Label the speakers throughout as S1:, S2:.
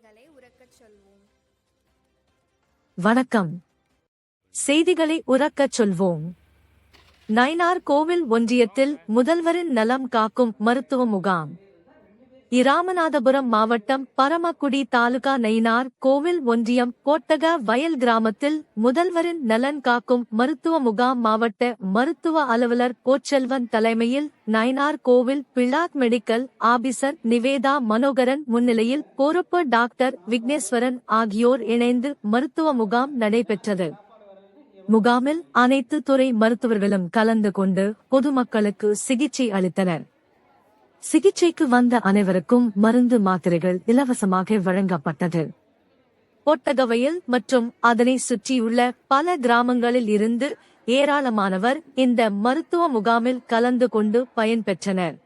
S1: செய்திகளை உரக்கச் சொல்வோம்.
S2: வணக்கம். செய்திகளை உரக்கச் சொல்வோம். நயினார் கோவில் ஒன்றியத்தில் முதல்வரின் நலம் காக்கும் மருத்துவ முகாம். இராமநாதபுரம் மாவட்டம் பரமக்குடி தாலுகா நயினார் கோவில் ஒன்றியம் கோட்டக வயல் கிராமத்தில் முதல்வரின் நலன் காக்கும் மருத்துவ முகாம் மாவட்ட மருத்துவ அலுவலர் கோச்செல்வன் தலைமையில் நயினார் கோவில் பிள்ளாத் மெடிக்கல் ஆபிசர் நிவேதா மனோகரன் முன்னிலையில் பொறுப்பு டாக்டர் விக்னேஸ்வரன் ஆகியோர் இணைந்து மருத்துவ முகாம் நடைபெற்றது. முகாமில் அனைத்து துறை மருத்துவர்களும் கலந்து கொண்டு பொதுமக்களுக்கு சிகிச்சை அளித்தனர். சிகிச்சைக்கு வந்த அனைவருக்கும் மருந்து மாத்திரைகள் இலவசமாக வழங்கப்பட்டது. கோட்டகவயல் மற்றும் அதனை சுற்றியுள்ள பல கிராமங்களில் இருந்து ஏராளமானவர் இந்த மருத்துவ முகாமில் கலந்து கொண்டு பயன்பெற்றனர்.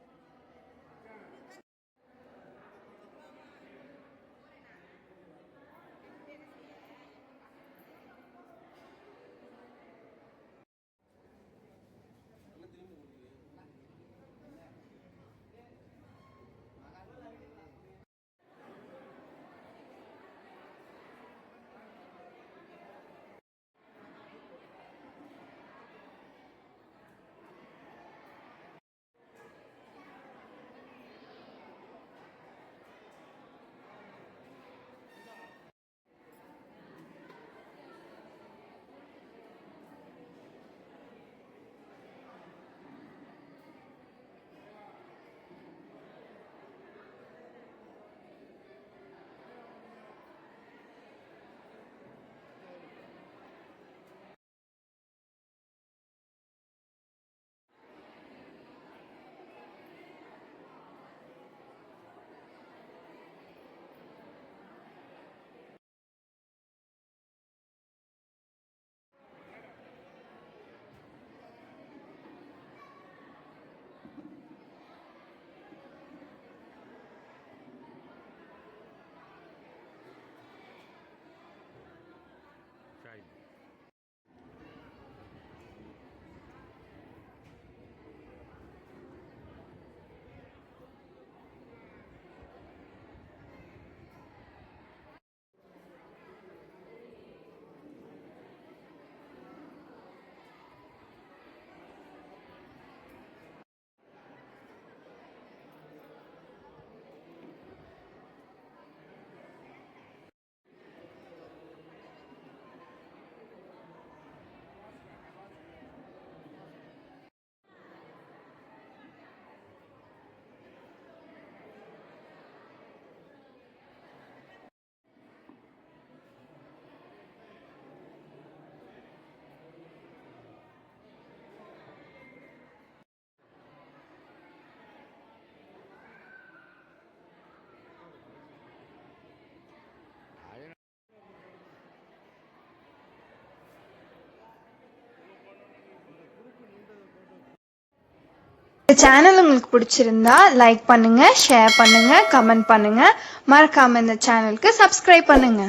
S1: இந்த சேனல் உங்களுக்கு பிடிச்சிருந்தா லைக் பண்ணுங்க, ஷேர் பண்ணுங்க, கமெண்ட் பண்ணுங்க. மறக்காம இந்த சேனலுக்கு சப்ஸ்கிரைப் பண்ணுங்க.